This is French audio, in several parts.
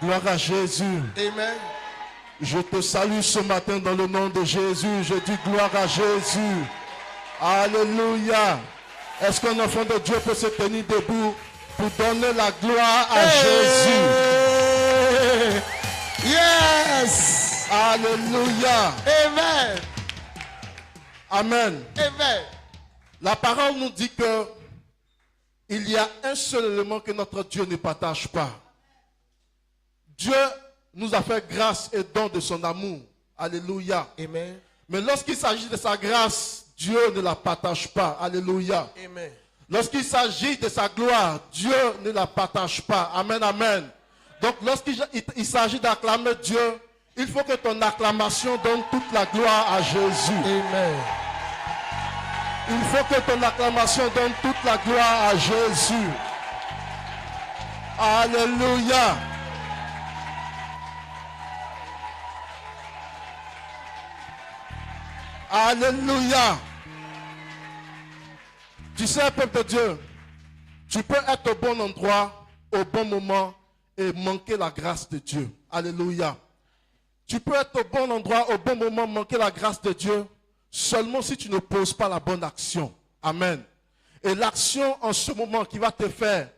Gloire à Jésus. Amen. Je te salue ce matin dans le nom de Jésus. Je dis gloire à Jésus. Alléluia. Est-ce qu'un enfant de Dieu peut se tenir debout pour donner la gloire à Jésus? Yes. Alléluia. Amen. Amen. Amen. La parole nous dit que il y a un seul élément que notre Dieu ne partage pas. Dieu nous a fait grâce et don de son amour. Alléluia. Amen. Mais lorsqu'il s'agit de sa grâce, Dieu ne la partage pas. Alléluia. Amen. Lorsqu'il s'agit de sa gloire, Dieu ne la partage pas. Amen, amen. Donc lorsqu'il s'agit d'acclamer Dieu, il faut que ton acclamation donne toute la gloire à Jésus. Amen. Il faut que ton acclamation donne toute la gloire à Jésus. Alléluia. Alléluia. Tu sais, peuple de Dieu, tu peux être au bon endroit, au bon moment et manquer la grâce de Dieu. Alléluia. Tu peux être au bon endroit, au bon moment, manquer la grâce de Dieu seulement si tu ne poses pas la bonne action. Amen. Et l'action en ce moment qui va te faire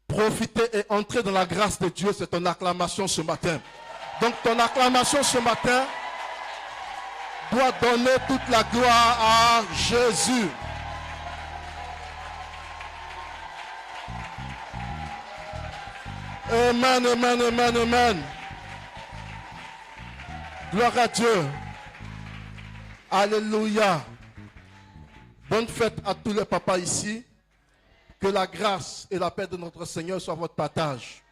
profiter et entrer dans la grâce de Dieu, c'est ton acclamation ce matin. Donc ton acclamation ce matin doit donner toute la gloire à Jésus. Amen, amen, amen, amen. Gloire à Dieu. Alléluia. Bonne fête à tous les papas ici. Que la grâce et la paix de notre Seigneur soient votre partage.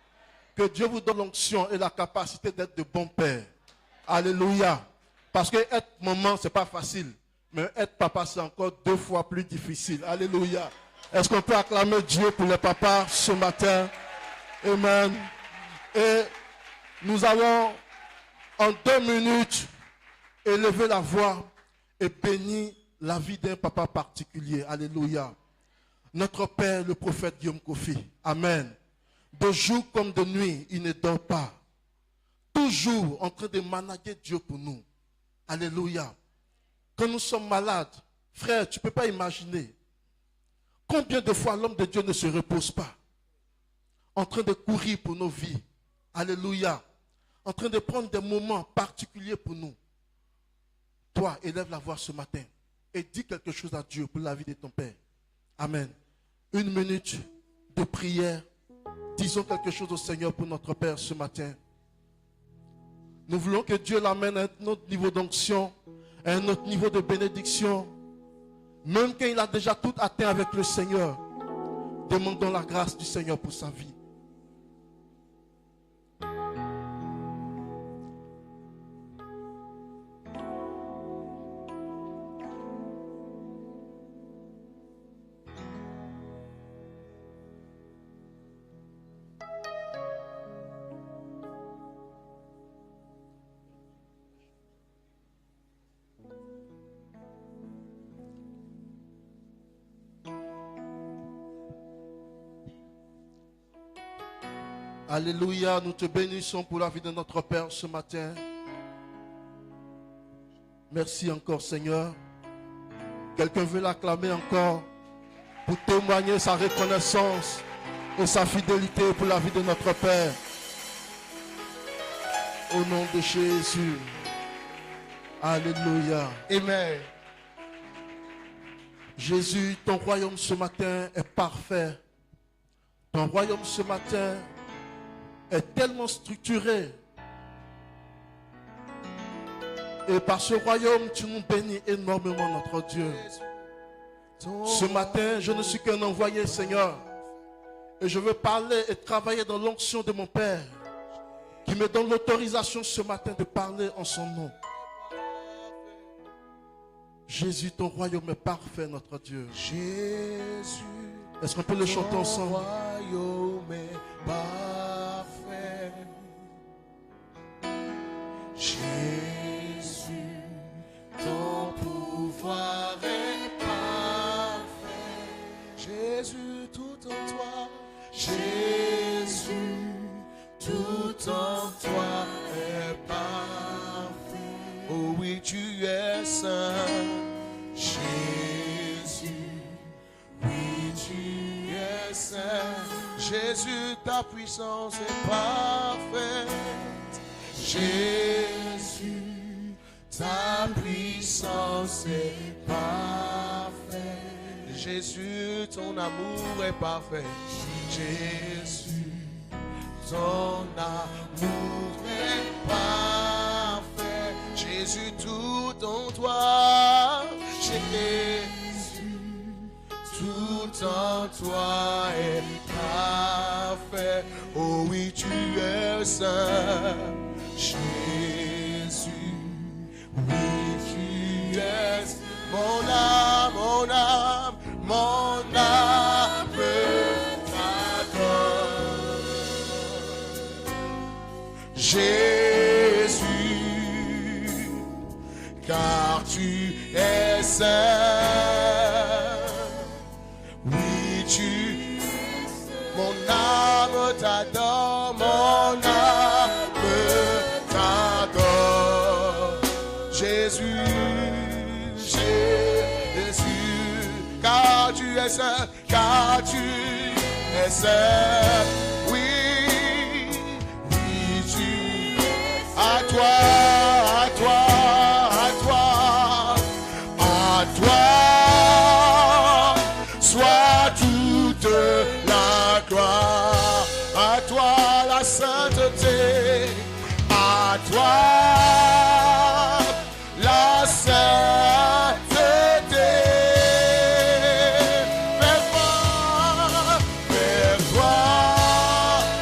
Que Dieu vous donne l'onction et la capacité d'être de bons pères. Alléluia. Parce que être maman, ce n'est pas facile. Mais être papa, c'est encore 2 fois plus difficile. Alléluia. Est-ce qu'on peut acclamer Dieu pour les papas ce matin? Amen. Et nous allons en 2 minutes élever la voix et bénir la vie d'un papa particulier. Alléluia. Notre Père, le prophète Guillaume Kofi. Amen. De jour comme de nuit, il ne dort pas. Toujours en train de manager Dieu pour nous. Alléluia. Quand nous sommes malades, frère, tu ne peux pas imaginer combien de fois l'homme de Dieu ne se repose pas. En train de courir pour nos vies. Alléluia. En train de prendre des moments particuliers pour nous. Toi, élève la voix ce matin et dis quelque chose à Dieu pour la vie de ton Père. Amen. 1 minute de prière. Disons quelque chose au Seigneur pour notre Père ce matin. Nous voulons que Dieu l'amène à un autre niveau d'onction, à un autre niveau de bénédiction. Même quand il a déjà tout atteint avec le Seigneur, demandons la grâce du Seigneur pour sa vie. Alléluia, nous te bénissons pour la vie de notre Père ce matin. Merci encore Seigneur. Quelqu'un veut l'acclamer encore pour témoigner sa reconnaissance et sa fidélité pour la vie de notre Père. Au nom de Jésus. Alléluia. Amen. Jésus, ton royaume ce matin est parfait. Ton royaume ce matin est tellement structuré. Et par ce royaume, tu nous bénis énormément, notre Dieu. Ce matin, je ne suis qu'un envoyé, Seigneur. Et je veux parler et travailler dans l'onction de mon Père, qui me donne l'autorisation ce matin de parler en son nom. Jésus, ton royaume est parfait, notre Dieu. Jésus, est-ce qu'on peut le chanter ensemble? Ton royaume est parfait. Jésus, ton pouvoir est parfait. Jésus, tout en toi. Jésus, tout tout en toi est parfait. Oh oui, tu es saint, Jésus. Oui, tu es saint. Jésus, ta puissance est parfaite. Jésus, ta puissance est parfaite. Jésus, ton amour est parfait. Jésus, ton amour est parfait. Jésus, tout en toi. Jésus, tout en toi est parfait. Oh oui, tu es saint. Jésus, oui, tu es mon âme, mon âme, mon âme t'adore. Jésus, car tu es saint. Oui, mon âme t'adore, mon âme t'adore. Jésus, Jésus, car tu es saint, car tu es saint. Oui, oui, tu à toi, à toi, à toi, à toi, soit toute la gloire, à toi la sainteté, à toi la sainteté. Vers toi,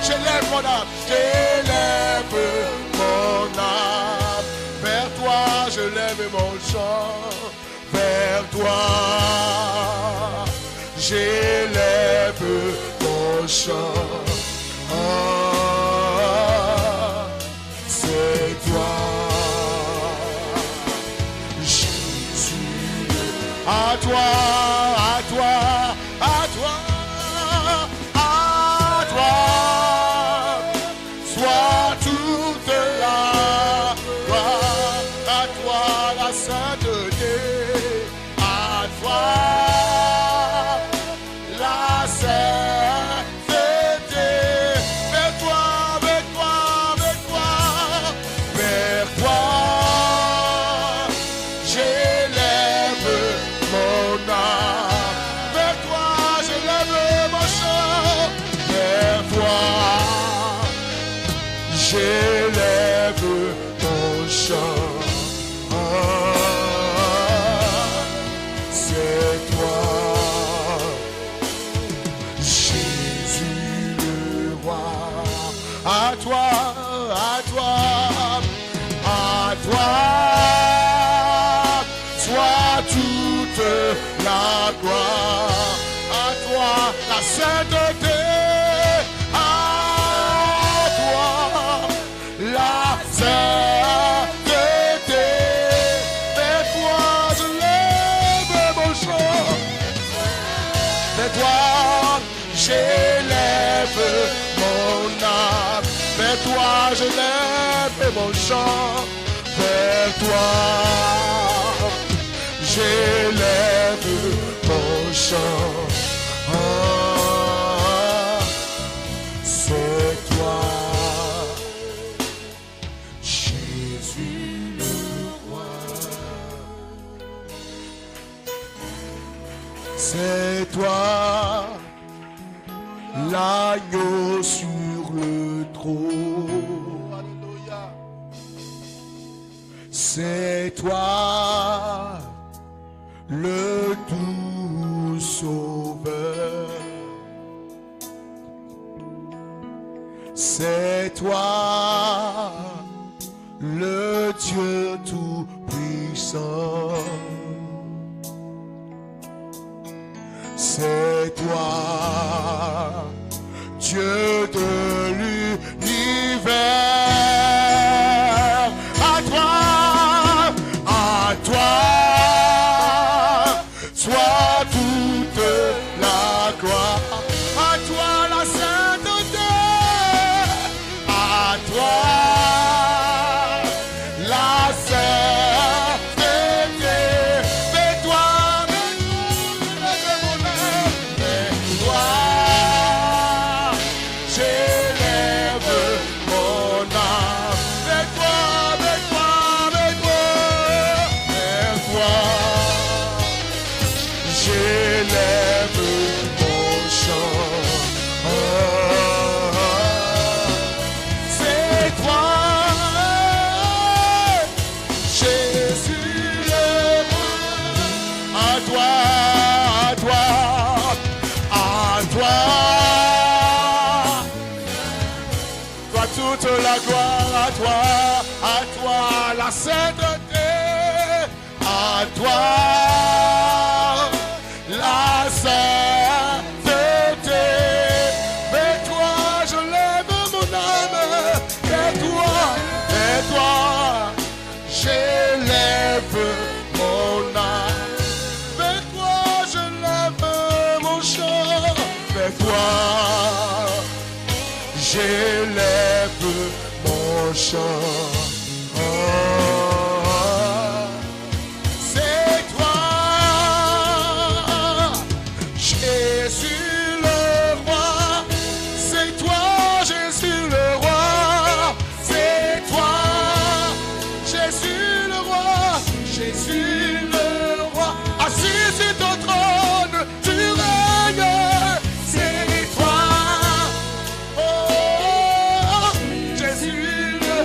j'élève mon âme, j'élève mon âme. Vers toi, je lève mon chant. Vers toi, j'élève mon chant. Oh, c'est toi, Jésus. À toi, à toi, à toi, à toi, soit toute la gloire, à toi la sainteté, à toi la sainteté. Vers toi, vers toi, vers toi, vers toi, j'élève mon âme. Vers toi, j'élève mon chant. Vers toi, j'élève mon chant. Oh, c'est toi, Jésus le roi. À toi, à toi, à toi, soit toute la gloire. À toi, la sainteté. À toi, la sainteté. Vers toi, je lève mon chant. Vers toi, j'élève mon âme. Vers toi, je lève mon chant. Vers toi, j'élève mon chant. Oh, c'est toi, Jésus le roi. C'est toi, l'agneau sur le trône. Alléluia. C'est toi, le tout sauveur. C'est toi, le Dieu tout-puissant. C'est toi, Dieu de l'univers. À toi, soit toute la gloire. À toi la sainteté. À toi la sainteté. Mais toi, j'élève mon âme. Mais toi, j'élève mon chant. C'est toi, Jésus le roi. À toi, à toi, à toi. Toi toute la gloire, à toi la sainteté, à toi la sainteté. Mais toi, je lève mon âme. Et toi, j'élève mon âme. Mais toi, je lève mon chant. Mais toi, j'élève mon chant. C'est toi, Jésus le roi. C'est toi, Jésus le roi. C'est toi, Jésus le roi. Jésus le roi. Assis sur ton trône, tu règnes. C'est toi. Jésus le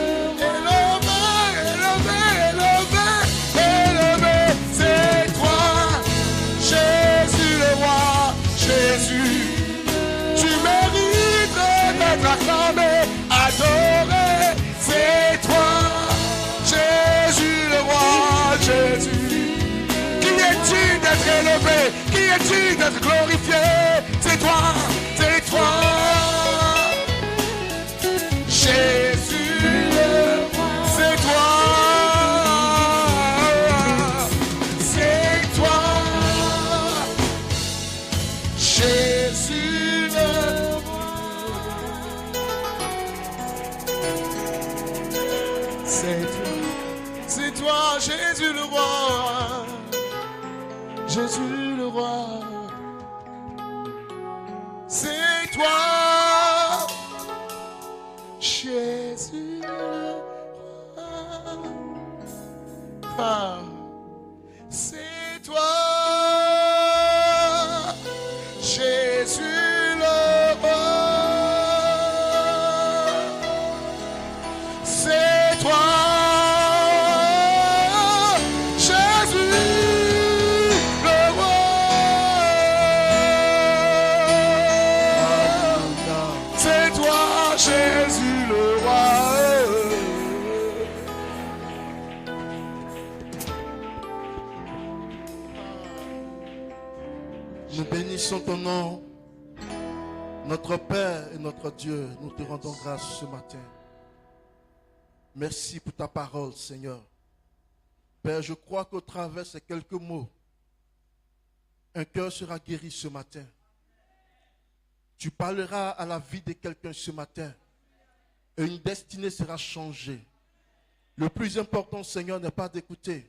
élevé, c'est toi, Jésus le roi, Jésus, tu mérites d'être acclamé, adoré, c'est toi, Jésus le roi, Jésus, qui est digne d'être élevé, qui est digne d'être glorifié, c'est toi, c'est toi. Jésus, c'est toi, Jésus le roi. C'est toi, Jésus le roi, Jésus le roi. C'est toi, Jésus le roi. C'est toi, Jésus le roi. C'est toi, Jésus le roi. C'est toi, Jésus le roi. Nous bénissons ton nom, notre Père et notre Dieu. Nous te rendons grâce ce matin. Merci pour ta parole, Seigneur. Père, je crois qu'au travers de ces quelques mots, un cœur sera guéri ce matin. Tu parleras à la vie de quelqu'un ce matin et une destinée sera changée. Le plus important, Seigneur, n'est pas d'écouter.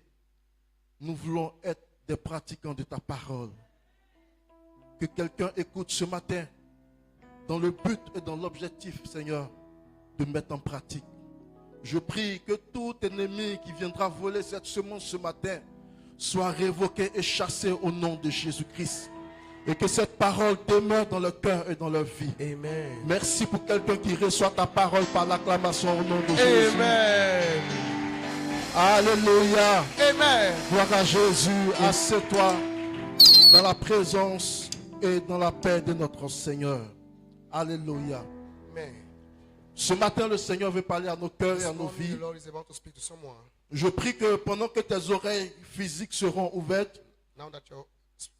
Nous voulons être des pratiquants de ta parole. Que quelqu'un écoute ce matin dans le but et dans l'objectif, Seigneur, de mettre en pratique. Je prie que tout ennemi qui viendra voler cette semence ce matin soit révoqué et chassé au nom de Jésus-Christ. Et que cette parole demeure dans le cœur et dans leur vie. Amen. Merci pour quelqu'un qui reçoit ta parole par l'acclamation au nom de Jésus. Amen. Alléluia. Amen. Gloire à Jésus. Assieds-toi dans la présence et dans la paix de notre Seigneur. Alléluia. Amen. Ce matin, le Seigneur veut parler à nos cœurs et à nos vies. The Lord is about to speak to someone. Je prie que pendant que tes oreilles physiques seront ouvertes, Now that your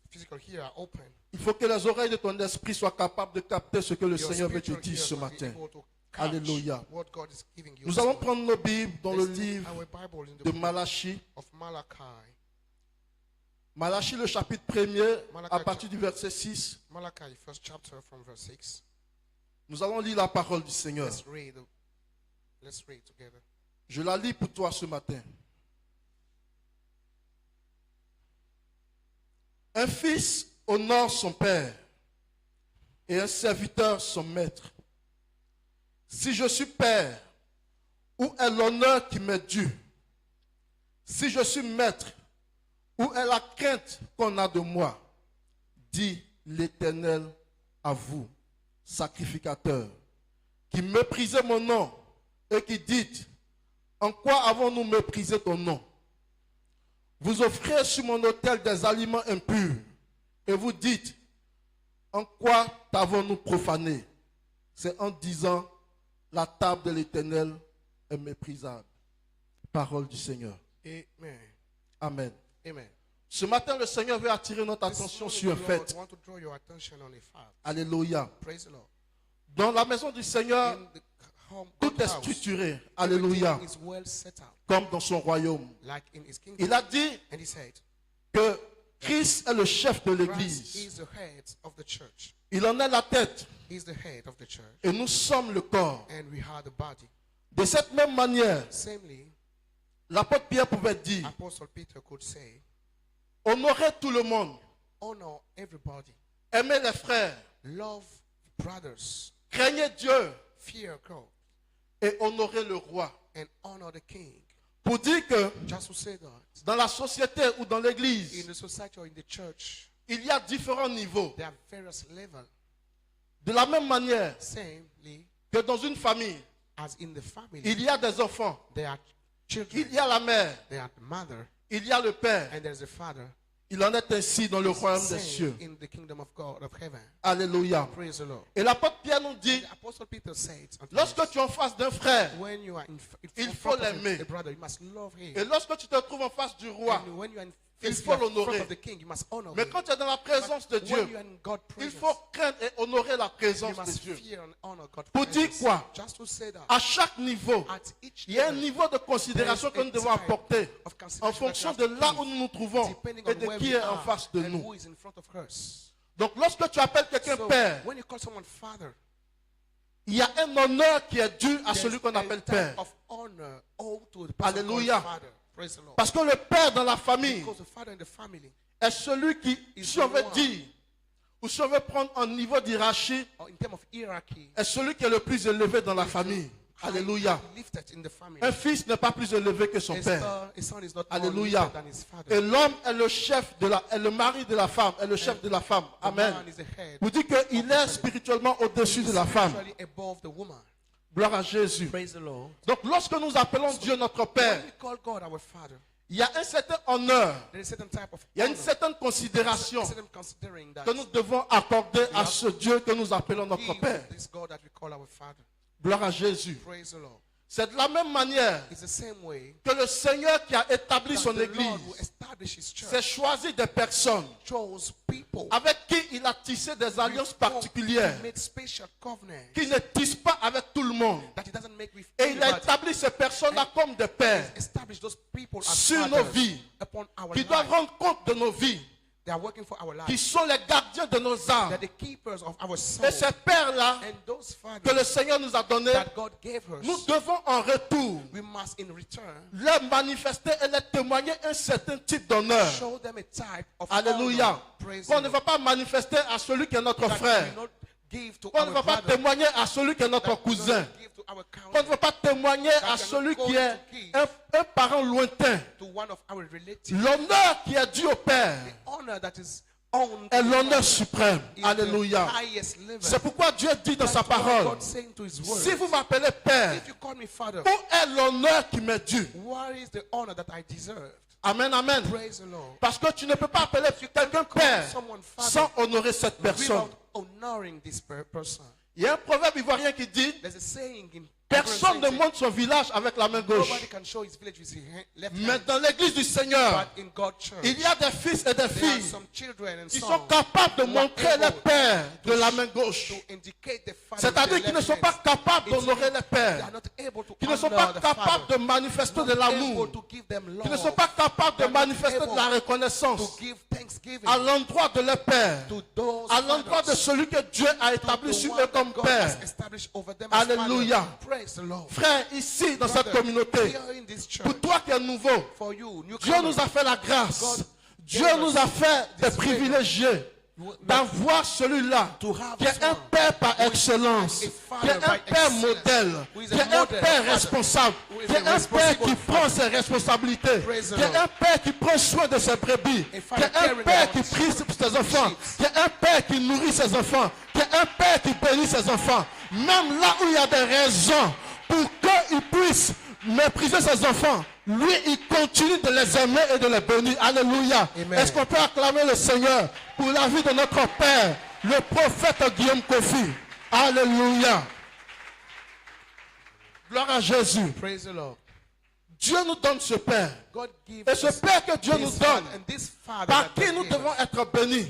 physical ear are open, il faut que les oreilles de ton esprit soient capables de capter ce que le your Seigneur veut te spiritual dire ears ce will be matin. able to catch Alléluia. what God is giving you. Nous allons prendre nos Bibles dans le Let's take livre our Bible in the de book Malachie. of Malachi. Malachie, le chapitre 1er, Malachi. à partir du verset 6. Malachi, first chapter from verse 6. Nous allons lire la parole du Seigneur. Let's read the Let's read together. Je la lis pour toi ce matin. Un fils honore son père et un serviteur son maître. Si je suis père, où est l'honneur qui m'est dû? Si je suis maître, où est la crainte qu'on a de moi? Dit l'Éternel à vous, sacrificateurs, qui méprisez mon nom et qui dites, en quoi avons-nous méprisé ton nom? Vous offrez sur mon autel des aliments impurs et vous dites, en quoi t'avons-nous profané? C'est en disant, la table de l'Éternel est méprisable. Parole du Seigneur. Amen. Amen. Amen. Ce matin, le Seigneur veut attirer notre This attention morning, sur un the Lord fait. want to draw your attention on a fact. Alléluia. Praise the Lord. Dans la maison du Seigneur, In the home, tout God's est house, structuré. Alléluia. everything is well set out, Comme dans son royaume. like in His kingdom. Il a dit And He said, que Christ est le chef de Christ l'Église. is the head of the church. Il en est la tête. He's the head of the church. Et nous sommes le corps. And we are the body. De cette même manière, Samely, l'apôtre Pierre pouvait dire, Apostle Peter could say, honorez tout le monde. honor everybody. Aimez les frères. Love brothers. Craignez Dieu. Fear God. Et honorez le roi. And honor the king. Pour dire que Just to say that, dans la société ou dans in l'église, the society or in the church, il y a différents niveaux. there are various levels. De la même manière Samely, que dans une famille, as in the family, il y a des enfants, there are children, il y a la mère, there are the mother, il y a le père. and there's a father. Il en est ainsi dans le royaume des Same cieux. in the kingdom of God, of heaven. Alléluia. Praise the Lord. Et l'apôtre Pierre nous dit, The Apostle Peter said, unto lorsque us, tu es en face d'un frère, when you are in il front faut of l'aimer. a brother, you must love him. Et lorsque tu te trouves en face du roi, And when you are in il face faut in front l'honorer. of the king, you must honor Mais him. quand tu es dans la présence de When Dieu, you are in God's il presence, faut craindre et honorer la you présence de must Dieu. fear and honor God's Pour dire presence. quoi? Just to say that, À chaque niveau, at each il y a un level, niveau de considération que nous devons apporter of en consideration fonction that we de have là to où nous nous trouvons give, depending et on de where qui we est en are face de and nous. who is in front of us. Donc lorsque tu appelles quelqu'un So, père, when you call someone father, il y a un honneur qui est dû à there's celui qu'on a appelle type père. of honor owed to the person Alléluia. called father. Praise the Lord. Parce que le père dans la famille Because the father in the family, est celui qui, si on veut dire, ou si on veut prendre un niveau d'hierarchie, or in terms of hierarchy, est celui qui est le plus élevé dans la famille. Alléluia. lifted in the family. Un fils n'est pas plus élevé que son père. A son is not more Alléluia. lifted than his father. Et l'homme est le chef de est le mari de la femme, est le chef de la femme. The Amen. man is the head, Vous dites qu'il est spirituellement au-dessus de la femme. spiritually above the woman. Gloire à Jésus. Praise the Lord. Donc lorsque nous appelons Dieu notre Père, When we call God our father, il y a un certain honneur, there is a certain type of il y a une honor, certaine considération a certain considering that que nous devons accorder à ce Dieu que nous appelons notre give Père. this God that we call our father. Gloire à Jésus. Praise the Lord. C'est de la même manière It's the same way que le Seigneur qui a établi that son the Lord who Église established his s'est church choisi des personnes chose people avec qui il a tissé des alliances particulières, He made special covenant qui ne tissent pas avec tout le monde. that he doesn't make with Et il a anybody. établi ces personnes-là comme des pères Establish those people as sur nos fathers vies, upon our qui doivent life. rendre compte de nos vies, They are working for our qui life. sont les gardiens de nos âmes. They are the keepers of our soul. Et ces pères-là And those que fathers le Seigneur nous a donnés, that God gave us, nous devons en retour we must in return leur manifester et leur témoigner un certain type d'honneur. show them a type of Alléluia. honor. Praise On the ne va Lord. pas manifester à celui qui est notre That frère. we will not give to On our ne va pas brother. témoigner à celui qui est notre That we will cousin. not give to our On ne cousin. va pas témoigner à celui qui est un parent lointain. To one of our relatives. L'honneur qui est dû au Père Honor that is owned est to the l'honneur Father suprême. is the Alléluia. highest level. C'est pourquoi Dieu dit dans sa That's why parole, God saying to his word, si vous m'appelez Père, if you call me father, où est l'honneur qui m'est dû? what is the honor that I deserve? Amen, amen. Praise the Lord. Parce que tu ne peux pas appeler quelqu'un Père Someone father sans honorer cette personne. without honoring this person. Il y a un proverbe ivoirien qui dit, There's a saying in personne ne saying, monte son village avec la main gauche. nobody can show his village with his left Mais hand. dans l'église du Seigneur, But in God's church, il y a des fils et des there are filles some children and qui sons sont capables de montrer les pères de la main gauche. to indicate the father C'est-à-dire with qu'ils their ne sont left pas hand. capables It's d'honorer les they pères. are not able to Qui ne sont honor pas the capables de father. manifester de Not l'amour. able to give them Qui ne love. sont pas capables de They are not manifester de able la to reconnaissance give thanksgiving à l'endroit de leur père. to those À l'endroit de fathers, celui que Dieu a to établi the sur one eux comme that God père. has established over them as Alléluia. father. Praise the Lord. Frère, ici, dans cette Brother, communauté, here in this church, pour toi qui es nouveau, for you, Dieu nous a fait la grâce. God Dieu gave nous us a fait des this privilégiés d'avoir celui-là to have qui est this un one, père par excellence, a qui father est un by père excellence, modèle, who is qui a est un model père father, responsable, who is qui est a un père responsible qui father. prend ses responsabilités, Praise the qui est Lord. un père qui prend soin de ses brebis, A qui father est un caring père about qui his prie pour ses enfants, sheep. qui est un père qui nourrit ses enfants, qui est un père qui bénit ses enfants. Même là où il y a des raisons pour qu'ils puissent mépriser ses enfants, lui, il continue de les aimer et de les bénir. Alléluia. Amen. Est-ce qu'on peut acclamer le Seigneur pour la vie de notre Père, le prophète Guillaume Kofi? Alléluia. Gloire à Jésus. Praise the Lord. Dieu nous donne ce Père. God give Et ce us Père que Dieu nous this donne, father, and this father par that qui God nous gave devons us, être bénis.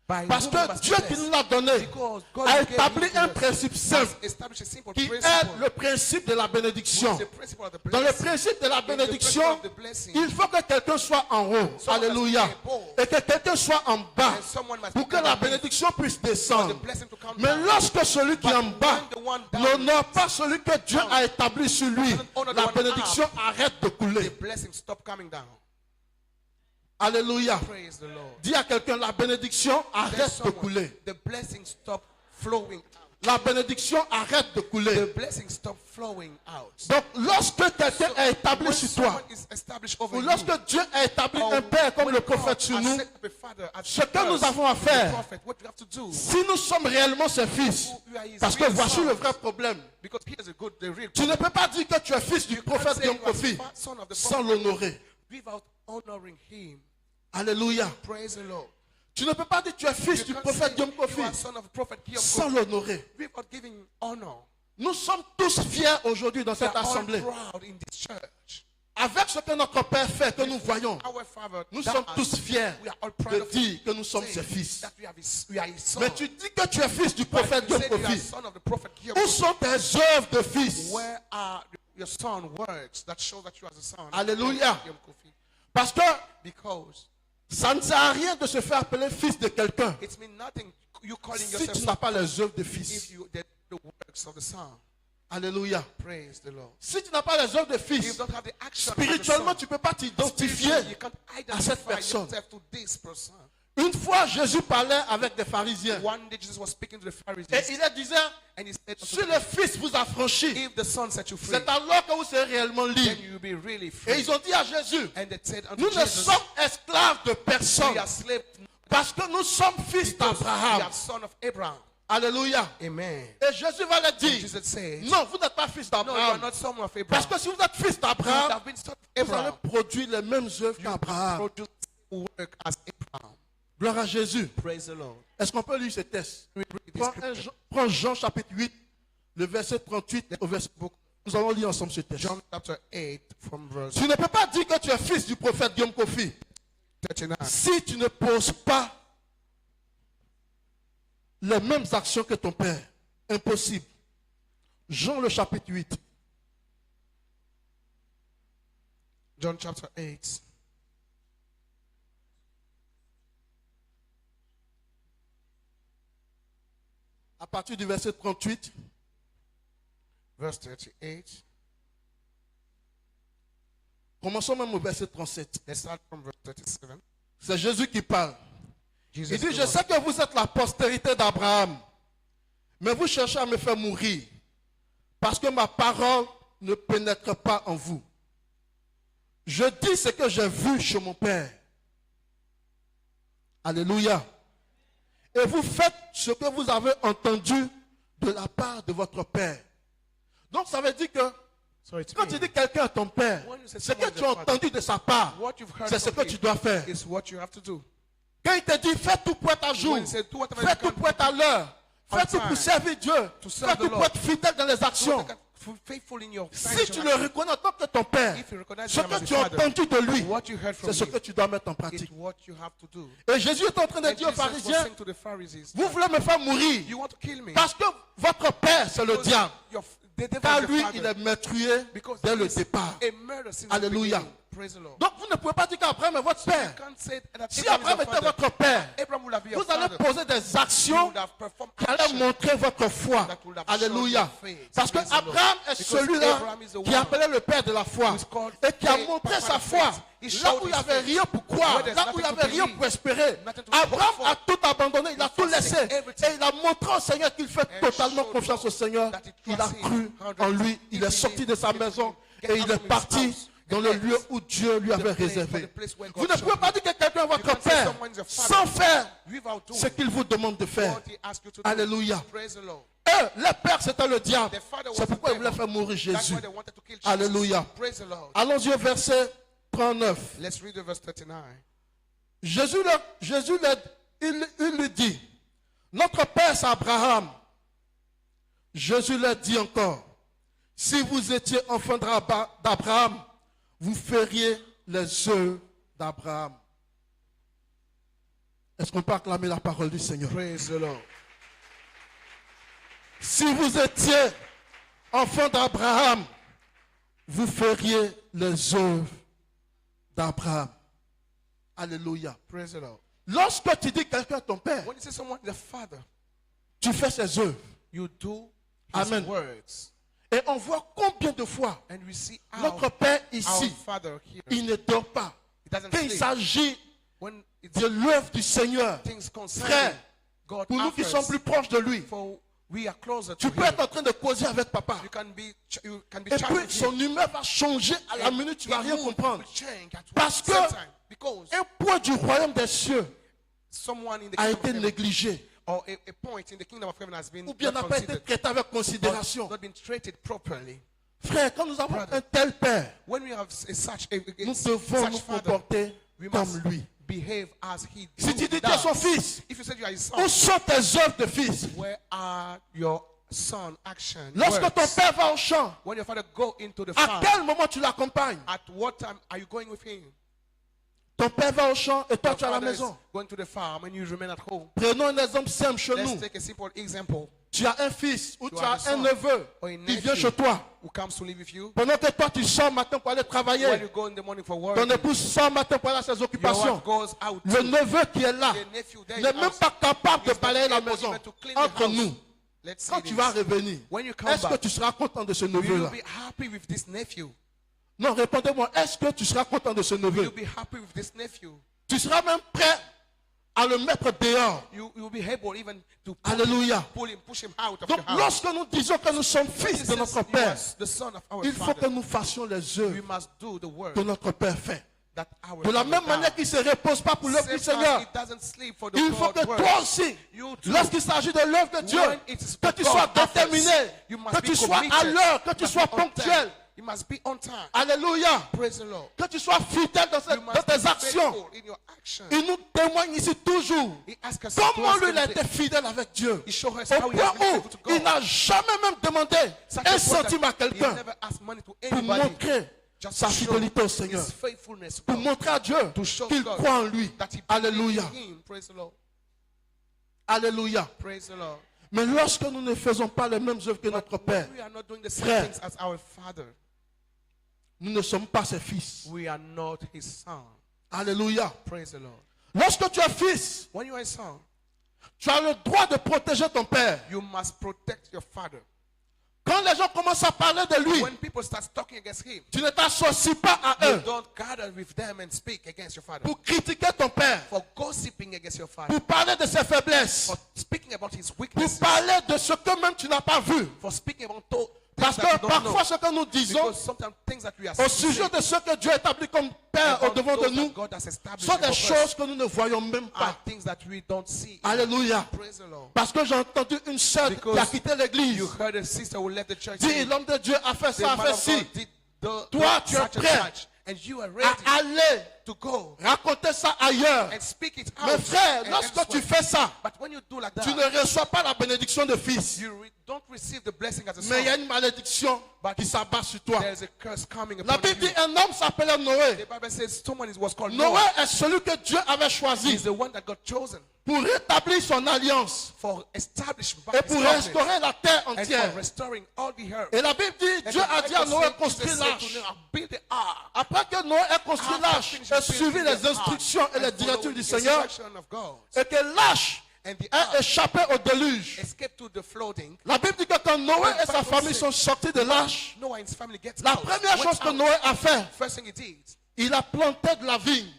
by Parce whom we que must Dieu be qui blessed. nous l'a donné Because God a gave établi it to un us, principe has simple established a simple qui principle, est le principe de la bénédiction. the principle of the Dans le blessing. principe de la the bénédiction, principle of the blessing, il faut que quelqu'un soit en haut. Someone Alléluia. must be above. Et que quelqu'un soit en bas and someone must pour be que la underneath bénédiction puisse for the descendre. blessing to come Mais down. lorsque celui qui est en bas when the one down n'honore pas celui que Dieu a établi sur lui, honor the la one bénédiction arrête de the couler. blessing stop coming down. Alléluia. Praise the Lord. Dis à quelqu'un, la bénédiction Tell arrête de someone, couler. the blessing stop flowing out. La bénédiction arrête de The couler. blessing stop flowing out. Donc, lorsque quelqu'un est établi When sur toi, someone is established over ou you, lorsque Dieu a établi or un père comme when le God prophète sur has nous, set up a father as ce que nous first, avons à the faire, prophet, what you have to do, si nous sommes réellement ses fils, you are his parce que real voici son. le vrai problème. Because here's the real Tu ne peux pas dire que tu es fils du You can't prophète say Guillaume you are Kofi son of the sans prophet l'honorer. without honoring him. Alléluia. Praise the Lord. Tu ne peux pas dire que tu es fils You du can't prophète say Guillaume Kofi you are son of prophet Guillaume sans Kofi l'honorer. without giving honor. Nous sommes tous fiers aujourd'hui dans We cette are all assemblée. proud in this church. Avec ce que notre Père fait, que nous voyons, Our father nous does, sommes tous fiers we are all proud de of dire que nous sommes saying ses fils. that we are his son. Mais tu dis que tu es fils du But prophète you Guillaume said you are Kofi. son of the prophet Guillaume Où Kofi. sont tes œuvres de fils? Where are your son works that show that you are the son of Alléluia. Guillaume Kofi? Parce que Because ça ne sert à rien de se faire appeler fils de quelqu'un it means nothing you calling si yourself tu n'as pas les œuvres de if fils. you did the works of the son. Alléluia. Praise the Lord. Si tu n'as pas les œuvres de If you fils, don't have the action spirituellement, of the tu ne peux pas t'identifier son, you can't à cette identify personne. yourself to this person. Une fois, Jésus parlait avec des pharisiens. One day Jesus was speaking to the Pharisees Et il leur disait, and he said, si le fils vous a franchi, if the son set you free, c'est alors que vous serez réellement then libre. you'll be really Et free. ils ont dit à Jésus, And they said unto nous ne Jesus, sommes esclaves de personne we are slaves parce que nous sommes fils because we d'Abraham. are son of Abraham. Alléluia. Amen. Et Jésus va leur dire, Jesus said, non, vous n'êtes pas fils no, you are d'Abraham. not son of Abraham. Parce que si vous êtes fils You d'Abraham, have been son of vous allez Abraham. produire les mêmes œuvres You qu'Abraham. produce work as Abraham. Gloire à Jésus. Praise the Lord. Est-ce qu'on peut lire ce texte? We read this scripture. Prends Jean chapitre 8, le verset 38 au verset. Nous allons lire ensemble ce texte. John chapter 8 from verse Tu ne peux pas dire que tu es fils du prophète Guillaume Kofi 39. si tu ne poses pas les mêmes actions que ton père. Impossible. Jean le chapitre 8. John chapter 8. À partir du verset 38. Verse 38. Commençons même au verset 37. Let's start from verse 37. C'est Jésus qui parle. Jesus Il dit, the je Lord. sais que vous êtes la postérité d'Abraham, mais vous cherchez à me faire mourir, parce que ma parole ne pénètre pas en vous. Je dis ce que j'ai vu chez mon Père. Alléluia. Et vous faites ce que vous avez entendu de la part de votre Père. Donc ça veut dire que So it's quand me. tu dis quelqu'un à ton Père, When you say ce que someone tu as is your father, entendu de sa part, What you've heard c'est ce from que tu him dois faire. is what you have to do. Quand il te dit, fais tout pour être à jour, When he said, do whatever fais you tout can pour être à l'heure, on fais tout time, pour servir Dieu, to fais serve tout the pour Lord. être fidèle dans les actions. Faithful in your Si tu le reconnais en tant que ton Père, if you recognize ce him as que a tu as father, entendu de lui, what you heard from c'est ce him que tu dois mettre en is pratique. what you have to do. Et Jésus est en train de And dire aux Jesus was pharisiens, saying to the Pharisees, vous voulez me faire mourir you want to kill me parce que votre Père, c'est le because diable. the devil Car is lui, your il father. est meurtrier Because dès he le is départ. a murder since the Alléluia. beginning. Praise the Lord. Donc vous ne pouvez pas dire qu'Abraham est votre père. You can't say that Si Abraham is Abraham your était father. votre père, Abraham would have been your vous allez father. poser des You actions would have performed qui allaient action. montrer votre foi. That would have Alléluia. shown your faith. Parce que Praise the Lord. Abraham est Because celui-là Abraham is the qui one appelait le père de la foi who is called et qui a faith, montré papa sa of foi. faith. He Là showed où il n'y his avait faith. rien pour croire, Where there's là où il n'y nothing to avait rien believe, pour espérer, nothing to hope Abraham for. a tout abandonné, il a tout laissé. forsaken everything. Et il a montré au Seigneur qu'il fait And totalement showed confiance au Seigneur. that he Il a trusts him cru 100%. en lui, il est sorti de sa maison et il est parti dans le lieu où Dieu lui avait réservé. Vous ne pouvez pas dire que quelqu'un est votre père sans faire Without doing ce qu'il vous demande de faire. what he asked you to do. Alléluia. Praise the Lord. Eux, les pères, c'était le diable. The father was C'est pourquoi the ils voulaient devil. faire mourir That's Jésus. why they wanted to kill Jesus. Alléluia. Praise the Lord. Allons-y au verset 39. Let's read the verse 39. Jésus lui dit, notre père c'est Abraham. Jésus leur dit encore, si vous étiez enfant d'Abraham, vous feriez les œuvres d'Abraham. Est-ce qu'on peut acclamer la parole du Seigneur? Praise the Lord. Si vous étiez enfant d'Abraham, vous feriez les œuvres d'Abraham. Alléluia. Praise the Lord. Lorsque tu dis quelqu'un est ton père, When you say someone is a father, tu fais ses œuvres. you do his Amen. words. Et on voit combien de fois And we see how notre père our ici, father here, il ne dort pas. he doesn't Quand il sleep. s'agit When it's de l'œuvre du Seigneur, things concerning frère, God pour nous qui offers, sommes plus proches de lui, for we are closer to tu peux him. être en train de causer avec papa. You can be Et chatting puis with son him. humeur va changer à la minute, tu ne vas His rien mood comprendre. will change at Parce one que time. Because un point du royaume des cieux someone in the a kingdom of été heaven, négligé. or a point in the kingdom of heaven has been Ou bien not n'a pas été considered, traité avec considération. not been treated properly. Frère, quand nous avons Brother. un tel père, When we have such a nous devons nous such father, comporter we comme must lui. behave as he Si tu dis tu es does. son fils, If you said you are his où son, sont tes œuvres de fils? where are your son action? Lorsque words? ton père va au champ, When your father go into the à farm, quel moment tu l'accompagnes? at what time are you going with him? Ton père va au champ et toi Your tu es à la father is maison. going to the farm and you remain at home. Prenons un exemple simple chez Let's nous. take a simple example. Tu as un fils ou You tu have as a un son neveu or a qui vient nephew chez toi. who comes to live with you. Pendant que toi tu sors matin pour aller When travailler, you go in the morning for work, ton épouse sort matin pour aller à ses your occupations. wife goes out. Le neveu qui est là The nephew there n'est is même out. pas capable de He's not balayer la able maison. even to clean the Entre house. nous, Let's say quand tu this. vas revenir, When you come est-ce que back, tu seras content de ce will you neveu-là? be happy with this nephew? Non, répondez-moi, est-ce que tu seras content de ce Will you neveu? be happy with this nephew? Tu seras même prêt à le mettre dehors. You will be able even to Alléluia. push him out of Donc the house. lorsque nous disons que nous sommes When fils he de says notre you are Père, the son of our il faut que father, nous fassions les we œuvres must do the work que notre Père fait. that our De la father même manière does. qu'il ne se repose pas pour l'œuvre Same du as Seigneur, he doesn't sleep for the il faut que God toi work. aussi, You too. lorsqu'il s'agit de l'œuvre de Dieu, When it is que tu God sois offers, déterminé, you must que be tu sois à committed. l'heure, que You tu must sois be on time. ponctuel. You must be on time. Alléluia. Praise the Lord. Que tu sois fidèle dans You must tes be actions. faithful in your action. Il nous témoigne ici toujours He asks us comment lui il a to été fidèle avec Dieu. He showed us Au how he has point been où faithful to God. il n'a jamais même demandé Such a un point centime à that he quelqu'un never asked money to pour anybody. montrer Just sa to show fidélité au Seigneur. his faithfulness to Pour God. montrer à Dieu To show qu'il God croit en lui. that he Alléluia. believes in him. Praise the Lord. Alléluia. Praise the Lord. Mais lorsque nous ne faisons pas les mêmes œuvres que But notre Père, when we are not doing the same Frère, things as our father, nous ne sommes pas ses fils. we are not his son. Alléluia. Praise the Lord. Lorsque tu es fils, When you are a son, tu as le droit de protéger ton père. you must protect your father. Quand les gens commencent à parler de lui, When people start talking against him, tu ne t'associes pas à you eux don't gather with them and speak against your father. pour critiquer ton père, For gossiping against your father. pour parler de ses faiblesses, For speaking about his pour weaknesses. parler de ce que même tu n'as pas vu. For speaking about Parce things that que you don't know. parfois ce que nous disons Because sometimes things that we are au sujet de ce que Dieu établit comme Père au devant de nous God has established sont des above choses us que nous ne voyons même are pas. things that we don't see. Alléluia. Praise the Lord. Parce que j'ai entendu une sœur qui a Because quitté l'église. You heard a sister who left the church. Dit l'homme de Dieu a fait The ça, a man fait of ci. God did Toi, tu es such and prêt such, and you are ready à aller to go raconter ça ailleurs. and speak it out. Mais frère, and lorsque tu elsewhere. fais ça, But when you do like tu that, ne reçois pas la bénédiction de fils. don't receive the blessing as a Mais il y a son. une malédiction qui s'abat sur toi. There's a curse coming La upon Bible you. dit un homme s'appelait Noé. The Bible says someone was called Noé Noah. est celui que Dieu avait choisi He's the one that got chosen pour rétablir son alliance for establishing et pour restaurer la terre and for entière. restoring all the earth. Et la Bible dit, And Dieu the a dit à Bible Noé, says, construis Jesus said to l'arche. Noah, build the ark. Après que Noé ait construit After l'arche finishing et suivi building les the ark instructions et les and directives following du the Seigneur, instruction of God, et que l'arche and the ait ark échappé au déluge. escaped to the floating, La Bible dit que quand Noé et sa Bible famille says- sont sortis de l'arche, Noah and his family gets la out. première went chose que out. Noé a fait, First thing he did, il a planté de la vigne.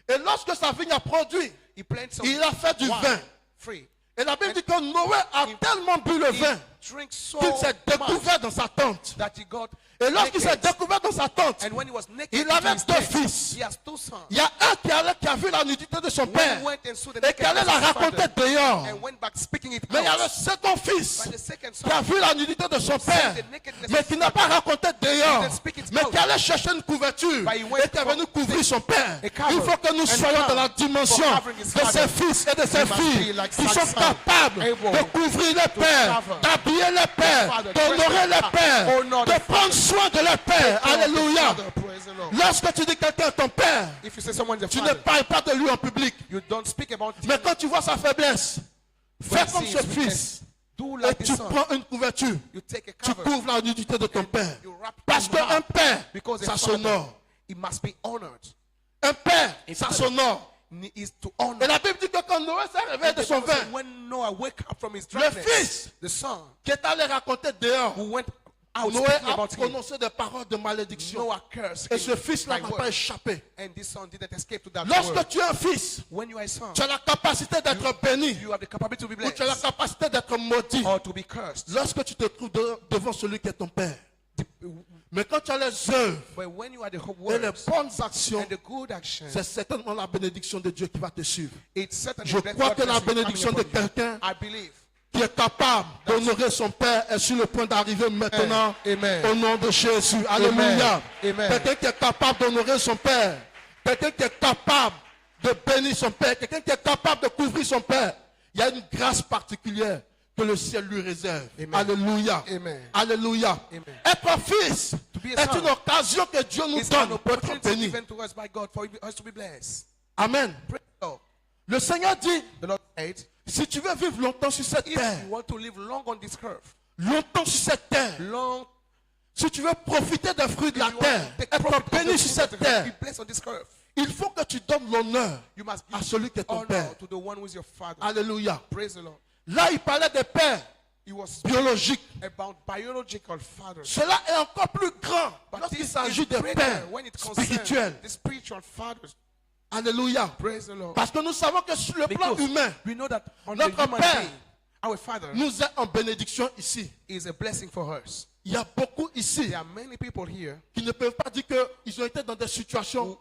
Et lorsque sa vigne a produit, he planted some il a fait du wine, vin. free. Et la Bible dit que Noé a tellement bu le He vin drank so qu'il s'est much découvert dans sa tente. that he got Et lorsqu'il s'est naked. découvert dans sa tente, And when he was naked, il into avait his deux tent, fils. he has two sons. Il y a un qui a vu la nudité de son When père he went and saw the et qui allait nakedness la of his raconter father dehors. and went back speaking it Mais il y a le out. second fils But the second qui a son, vu la nudité de son père, the nakedness mais of qui his n'a pas father, raconté dehors, didn't speak it mais out. qui allait chercher une couverture But he went et qui est venu for- couvrir son père. a cover Il faut que nous and soyons come dans la dimension for covering his de father. ses fils et de ses We must filles be like qui sont son, capables able de couvrir les pères, cover d'habiller les pères, father, d'honorer dress les the pères, father, honor de the prendre soin de les pères. Alléluia. Father, praise the Lord. Lorsque tu dis quelqu'un est ton père, If you say someone is a tu ne father, parles pas de lui en public. you don't speak about him. Mais quand tu vois sa faiblesse, fais you comme see ce his fils weakness, do et like tu this son. prends une couverture. You take a Tu cover. couvres la nudité de ton père. You wrap Parce him up. qu'un père, Because ça a father, s'honore. he must be honored. Un père, ça s'honore. He is to Et honor. la Bible dit que quand Noé s'est réveillé And de the son Bible says vin, when Noah woke up from his le darkness, fils the son qui est allé raconter dehors, who went out Noé speaking a about him, prononcé des paroles de malédiction. Noah cursed Et him ce fils-là by n'a word. pas échappé. And this son didn't escape to that Lorsque word. tu es un fils, When you are a son, tu as la capacité d'être béni you have the capability to be ou tu as la blessed capacité d'être maudit. or to be cursed. Lorsque tu te trouves devant celui qui est ton père. Mais quand tu as les œuvres But when you are the et les words bonnes actions, and the good action, c'est certainement la bénédiction de Dieu qui va te suivre. it's certainly Je blessed crois God que la blessing bénédiction de coming upon you. quelqu'un I believe. qui est capable d'honorer son père est sur le point d'arriver maintenant Amen. au nom de Jésus. Alléluia. Amen. Quelqu'un qui est capable d'honorer son père, quelqu'un qui est capable de bénir son père, quelqu'un qui est capable de couvrir son père. Il y a une grâce particulière que le ciel lui réserve. Amen. Alléluia. Amen. Alléluia. Amen. Être fils To be a est son une occasion que Dieu nous It's donne an pour être opportunity béni. given to us by God for us to be blessed. Amen. Praise the Lord. Le Seigneur dit, The Lord said, si tu veux vivre longtemps sur cette if terre, you want to live long on this curve, longtemps sur cette terre, long, si tu veux profiter des fruits de la if you want terre, to take être profit of béni the sur fruit of cette the earth, terre, be blessed on this curve, il faut que tu donnes l'honneur you must à give celui qui est ton honor père. to the one who is your father. Alléluia. Praise the Lord. Là, il parlait des pères He was biologiques. about biological fathers. Cela est encore plus grand But lorsqu'il this s'agit is des greater pères when it concerns spirituels. the spiritual fathers. Alléluia. Praise the Lord. Parce que nous savons que sur le plan Because humain, we know that on the notre human père being, our father nous est en bénédiction ici. is a blessing for us. Il y a beaucoup ici There are many people here qui ne peuvent pas dire qu'ils ont été dans des situations où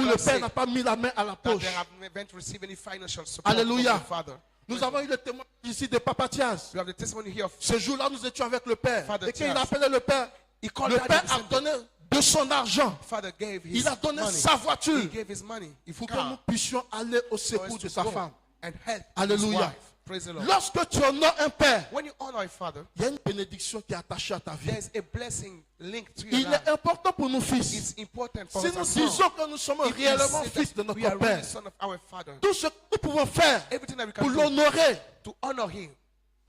Who le have père said n'a pas mis la main à la that poche. they haven't received any financial support Alléluia. from their father. Nous avons eu le témoignage ici de Papa Thias. We have the testimony here of Ce jour-là, nous étions avec le père. Father Et quand il Thias. appelait le père, he called le daddy père and a said, donné de son argent. father gave his Il a donné money. sa voiture He gave his money. His pour que car nous puissions aller au for secours us de to sa go femme. and help Alléluia. his wife. Praise the Lord. Lorsque tu honores un père, When you honor a father, il y a une bénédiction qui est attachée à ta vie. there's a blessing linked to your Il life. est important pour nous fils. It's important for Si us nous as sons. disons que nous sommes If we réellement say fils de that we notre are really père, son of our father, tout ce que nous pouvons faire everything that we pour can do l'honorer, to honor him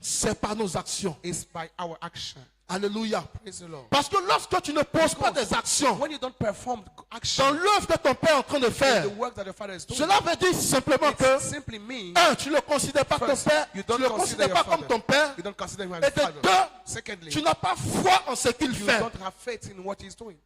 c'est par nos actions. is by our action. Alléluia. Praise the Lord. Parce que lorsque tu ne poses pas des actions When you don't perform dans action, l'œuvre que ton père est en train de faire, the work that the father is doing, cela veut dire simplement que, it simply means tu ne le considères pas ton First, père, you tu don't ne le consider considères your pas comme father. ton père, you don't consider him as et a de father. deux, Secondly, tu n'as pas foi en ce qu'il you fait. don't have faith in what he's doing.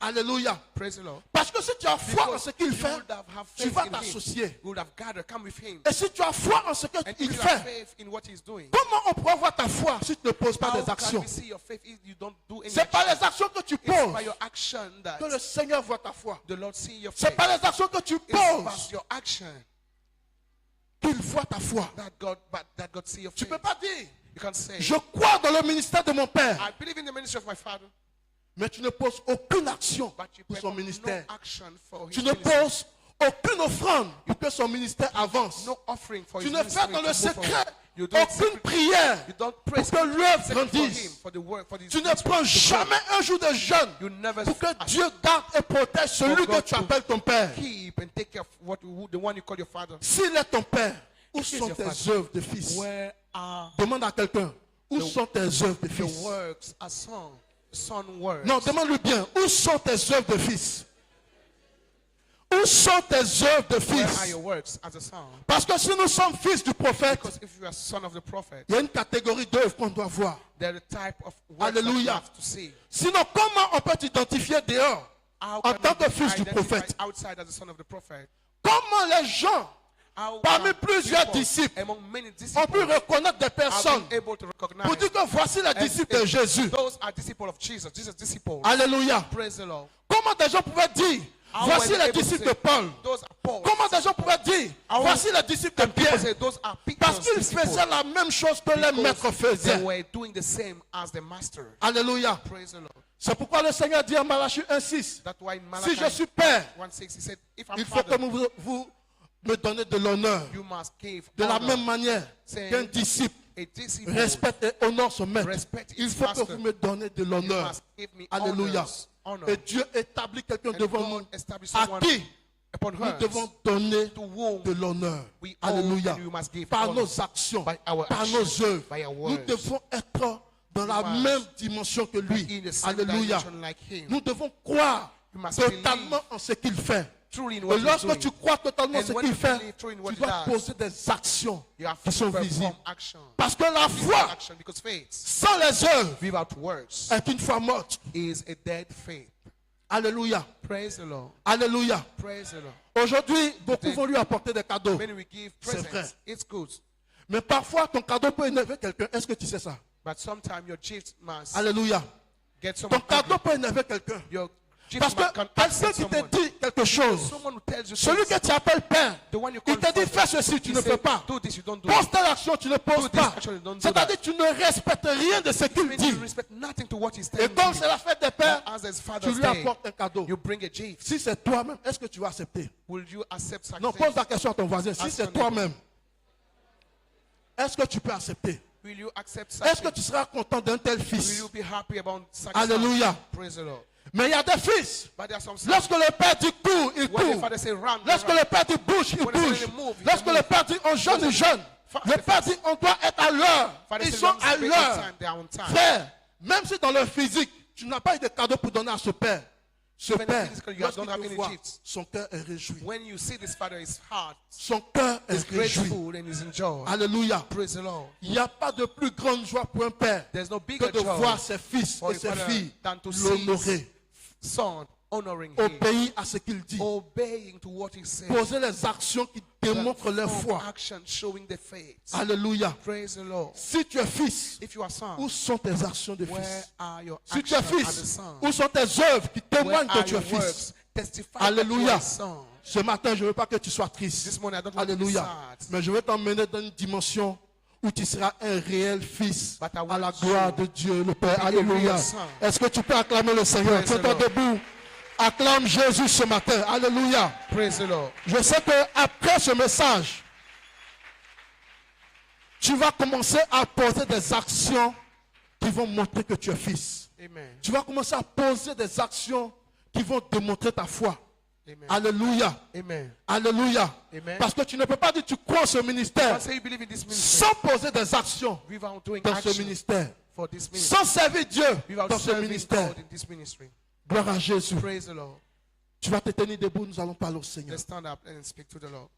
Alléluia. Praise the Lord. Parce que si tu as foi en Because ce qu'il you fait, would have tu faith vas in him. t'associer. You would have gathered, come with him. Et si tu as foi en ce And if qu'il you have fait, faith in what he's doing, comment on pourra voir ta foi si tu ne poses pas how des can actions? we see your faith if you don't do any C'est par action? les actions que tu It's by poses your action that que le Seigneur voit ta foi. the Lord see your C'est faith. par les actions que tu It's by poses your action qu'il voit ta foi. that God see your Tu faith. ne peux pas dire, You can't say, je crois dans le ministère de mon père, I believe in the ministry of my father, Mais tu ne poses aucune action but you pour son perform ministère. no action for his Tu ne ministry. poses aucune offrande pour que son ministère avance. No offering for Tu his ne ministry fais dans to le move secret forward. You don't aucune secret- prière You don't pour pray que l'œuvre secret for him, grandisse. for the work, for his Tu ne ministry prends to grow. jamais un jour de jeûne You never pour que ask Dieu garde et protège celui for que God tu to appelles ton Père. keep and take care of the one you call your father. S'il est ton Père, où If he is sont your tes father, œuvres de fils? Where are Demande à quelqu'un, où sont tes œuvres de the fils? works, a son works? Non, demande-lui bien, où sont tes œuvres de fils? Où sont tes œuvres de Where are fils? your works as a son? Parce que si nous sommes fils du prophète, Because if you are son of the prophet, il y a une catégorie d'œuvres qu'on doit voir. there are the type of works that you Alléluia. have to see. Sinon, comment on peut t'identifier dehors How en can tant que you fils du identify prophète? outside as the son of the prophet? Comment les gens, How parmi can plusieurs people disciples, among many ont pu disciples reconnaître des have personnes been able to recognize pour dire que voici les disciples de Jésus? those are disciples of Jesus. Jesus disciples. Alléluia. Praise the Lord. Comment des gens pouvaient dire, How voici were they les able to disciples say, de Paul? Those are Paul. Comment des gens pouvaient dire, How voici les disciples de People Pierre? say those are Parce Peter's qu'ils disciples. faisaient la même chose que les maîtres Because they faisaient. were doing the same as the master. Alléluia. Praise the Lord. C'est pourquoi le Seigneur dit en Malachie 1,6, That's why in si je Malachi suis père, 1:6 he said, if I'm il faut que father, vous me donnez de l'honneur. you must give De la honor. même manière Saying, qu'un disciple a disciple respecte et honore son maître, Respect il its faut que master. vous me donnez de You l'honneur. must give me Alléluia. honor. Et Dieu établit quelqu'un And devant God nous established à someone qui upon nous her devons donner to whom de l'honneur. we owe Alléluia. and we must give Par honor. nos actions, By our par actions, nos œuvres, by our nous words. devons être dans la must même dimension que lui. in the same Alléluia. dimension like him. Nous devons croire You must totalement en ce qu'il fait. Truly in Et what he's lorsque doing. tu crois totalement en And ce when qu'il you fait, believe truly in what tu he dois does, poser des actions You have qui to sont perform visibles. action. Parce que la foi, Action, because faith sans les œuvres, without works est une foi morte. is a dead faith. Alléluia. Praise the Lord. Alléluia. Praise the Lord. Aujourd'hui, beaucoup vont lui apporter des cadeaux. When we give C'est vrai. presents, it's good. Mais parfois, ton cadeau peut énerver quelqu'un. Est-ce que tu sais ça? But sometimes your gift must Alléluia. get Ton someone cadeau angry. peut énerver quelqu'un. Your gift Parce que can quelqu'un upset qui te someone. dit quelque chose, Someone who tells you celui things, que tu appelles père, the one you il call te dit fais father, ceci, tu he ne say, fais pas. do this, you don't do Pose it. telle action, tu ne poses Do this pas. action, you don't do C'est-à-dire that. que tu ne respectes rien de ce qu'il Means dit. you respect nothing to what he's Et telling comme you. c'est la fête des pères, As his tu Father's lui Day, apportes un cadeau. you bring a gift. Si c'est toi-même, est-ce que tu vas accepter? Will you accept such Non, things? pose la question à ton voisin. Si Ask c'est your toi-même, est-ce que tu peux accepter? Will you accept such Est-ce que things? tu seras content d'un tel Will fils? you be happy about such Alléluia. things? Praise the Lord. Mais il y a des fils. But there are some sons, Lorsque le père dit cours, il when the court. father say run, they Lorsque run. le père dit bouge, il When they bouge. say move, he Lorsque can le move. père dit on jeûne, il jeûne. Fast, Le père dit on doit être à l'heure. Father Ils say, sont "Don't à speak on l'heure. time, they are on time." Frère, même si dans leur physique, tu n'as pas eu de cadeau pour donner à ce père, ce Even père, physical, you lorsqu'il don't have te any voit, gifts. son cœur est réjoui. When you see this father, his heart Son cœur is est réjoui. grateful and is in joy. Alléluia. Praise the Lord. Il n'y a pas de plus grande joie pour un père There's no que bigger de joy voir ses fils for et a ses father filles than to see l'honorer, his son honoring him, obéir à ce qu'il dit, obeying to what he says. poser les actions qui démontrent leur foi. Action showing the faith. Alléluia. Praise the Lord. Si tu es fils, If you are son, où sont tes actions de where fils? are your Si tu es actions as a fils, son? où sont tes œuvres qui Where témoignent que are tu es your fils? works? Testify that you Alléluia. are a son. Ce matin, je ne veux pas que tu sois triste. This morning I don't want to be Alléluia. sad. Mais je veux t'emmener dans une dimension où tu seras un réel fils But I à want la you gloire de Dieu, le Père. be a Alléluia. real son. Est-ce que tu peux acclamer le Seigneur? Praise the Tiens-toi Lord. debout. Acclame Jésus ce matin. Alléluia. Praise the Lord. Je sais qu'après ce message, tu vas commencer à poser des actions qui vont montrer que tu es fils. Amen. Tu vas commencer à poser des actions qui vont démontrer ta foi. Amen. Alléluia. Amen. Alléluia. Amen. Parce que tu ne peux pas dire que tu crois en ce ministère I say you believe in this ministry sans poser des actions without doing dans ce action ministère. for this ministry. Sans servir Dieu Without dans ce serving ministère. God in this ministry. Gloire à Jésus. Praise the Lord. Tu vas te tenir debout, nous allons parler au Seigneur. Let's stand up and speak to the Lord.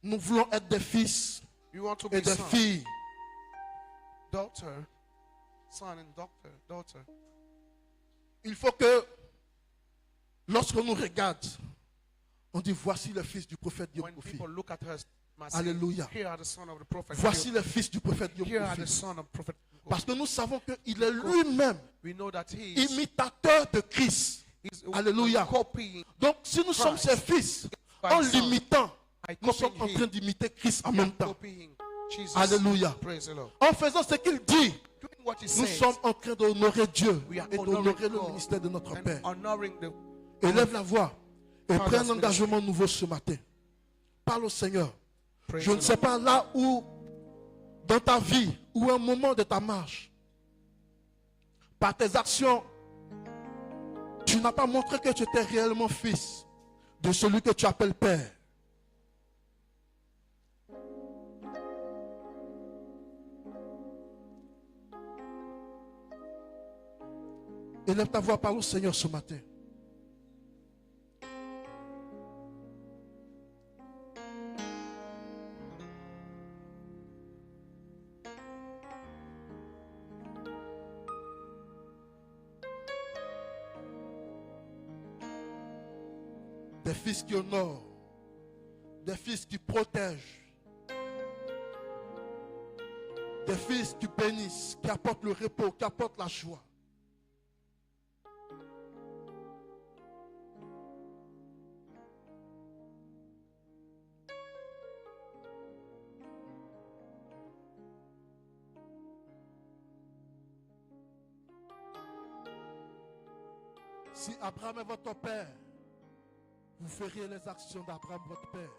Nous voulons être des fils You want to et be des son, filles. daughter, son and daughter. Il faut que lorsqu'on nous regarde, on dit voici le fils du prophète Dieu When Kofi. people look at us, must say, Alléluia. here are the son of the prophet. Voici le fils du prophète Dieu Here are the Kofi. son of prophet. Parce que nous savons qu'il est lui-même We know that he is imitateur de Christ. Alléluia. copying. Donc si nous sommes ses fils, en l'imitant, nous sommes en train d'imiter Christ en même temps. Copying Jesus. Alléluia. Praise the Lord. En faisant ce qu'il dit, Doing what he nous says, sommes en train d'honorer Dieu we are et honoring d'honorer le God ministère de notre and Père. honoring the Élève la voix et Father's prends un engagement nouveau ce matin. Parle au Seigneur. praise Je ne the sais pas là où, dans ta vie, ou un moment de ta marche, par tes actions, tu n'as pas montré que tu étais réellement fils de celui que tu appelles Père. Élève ta voix, parle au Seigneur ce matin. Des fils qui honorent, des fils qui protègent, des fils qui bénissent, qui apportent le repos, qui apportent la joie. Si Abraham est votre père, vous feriez les actions d'Abraham, votre père.